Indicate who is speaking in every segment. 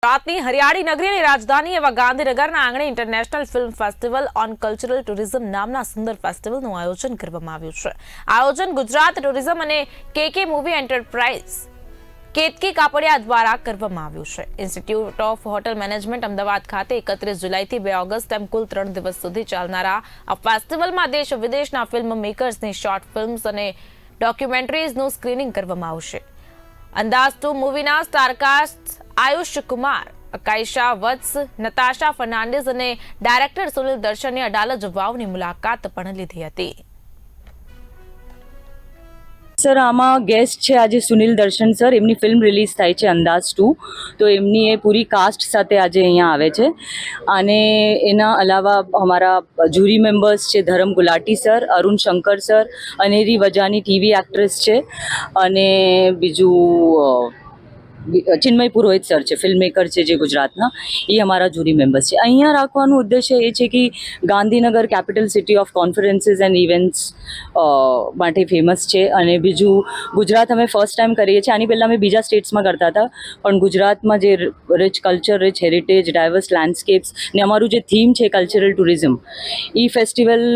Speaker 1: ગુજરાતની હરિયાળી નગરી અને રાજધાની એવા ગાંધીનગરના આંગણે international film festival on cultural tourism નામના સુંદર ફેસ્ટિવલનું આયોજન કરવામાં આવ્યું છે। આયોજન ગુજરાત ટુરિઝમ અને કેકે મૂવી એન્ટરપ્રાઇઝ કેતકી કાપડિયા દ્વારા કરવામાં આવ્યું છે। Institute of hotel management Ahmedabad ખાતે 31 જુલાઈથી 2 ઓગસ્ટ એમ કુલ 3 દિવસ સુધી ચાલનારા આ ફેસ્ટિવલમાં દેશ વિદેશના ફિલ્મ મેકર્સની શોર્ટ ફિલ્મ્સ અને ડોક્યુમેન્ટરીઝનું સ્ક્રીનિંગ કરવામાં આવશે। અંદાજ 2 મૂવીના સ્ટારકાસ્ટ आयुष कुमार, अकाइशा वत्स, नताशा फर्नांडिस અને ડાયરેક્ટર સુનિલ દર્શને અડાલજ વાવની મુલાકાત પણ લીધી હતી।
Speaker 2: સર આમાં ગેસ્ટ છે આજે સુનિલ દર્શન સર, એમની ફિલ્મ રિલીઝ થાય છે અંદાજ 2, તો એમની એ પૂરી કાસ્ટ સાથે આજે અહીંયા આવે છે। અને એના અલાવા અમારા જ્યુરી મેમ્બર્સ છે Dharam Gulati sir, Arun Shankar sir, Aneri Vajani TV actress છે, અને બીજું ચિન્મય પુરોહિત સર છે, ફિલ્મ મેકર છે જે ગુજરાતના, એ અમારા જ્યુરી મેમ્બર્સ છે। અહીંયા રાખવાનું ઉદ્દેશ્ય એ છે કે Gandhinagar capital city of conferences and events માટે ફેમસ છે। અને બીજું ગુજરાત અમે ફર્સ્ટ ટાઈમ કરીએ છીએ। આની પહેલાં અમે બીજા સ્ટેટ્સમાં કરતા હતા, પણ ગુજરાતમાં જે rich culture, rich heritage, diverse landscapes ને અમારું જે થીમ છે કલ્ચરલ ટુરિઝમ, એ ફેસ્ટિવલ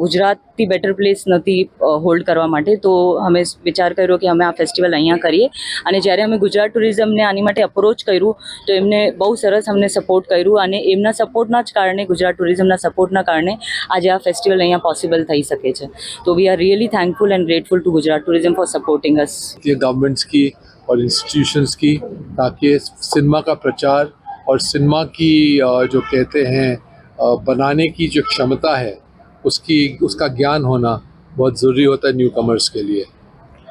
Speaker 2: ગુજરાતથી બેટર પ્લેસ નથી હોલ્ડ કરવા માટે, તો અમે વિચાર કર્યો કે અમે આ ફેસ્ટિવલ અહીંયા કરીએ। અને જ્યારે અમે ગુજરાત ટુરિઝમને આની માટે અપ્રોચ કર્યું તો એમને બહુ સરસ અમને સપોર્ટ કર્યું, અને એમના સપોર્ટના જ કારણે, ગુજરાત ટુરિઝમના સપોર્ટના કારણે આજે આ ફેસ્ટિવલ અહીંયા પોસિબલ થઈ શકે છે। तो we are really thankful and grateful to Gujarat tourism for supporting us.
Speaker 3: Governments की और इंस्टीट्यूशंस की, ताकि सिनेमा का प्रचार और सिनेमा की जो कहते हैं बनाने की जो क्षमता है उसका ज्ञान होना बहुत ज़रूरी होता है न्यू कमर्स के लिए।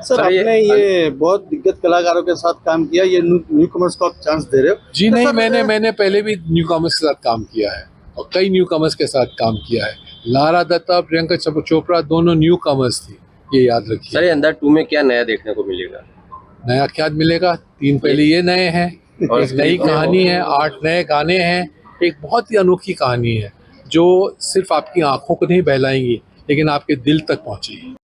Speaker 4: सर आपने ये बहुत दिग्गज कलाकारों के साथ काम किया, ये न्यू कमर्स को आप चांस दे रहे हो?
Speaker 3: जी नहीं, मैंने पहले भी न्यू कमर्स के साथ काम किया है और कई न्यू कमर्स के साथ काम किया है। लारा दत्ता, प्रियंका चोपड़ा दोनों न्यू कमर्स थी, ये याद रखिए।
Speaker 5: सर अंदाज 2 में क्या नया देखने को मिलेगा?
Speaker 3: नया क्या मिलेगा? 3 पहले ये नए हैं, और एक नई कहानी है, 8 नए गाने हैं, एक बहुत ही अनोखी कहानी है जो सिर्फ आपकी आंखों को नहीं बहलाएंगी लेकिन आपके दिल तक पहुंचेगी।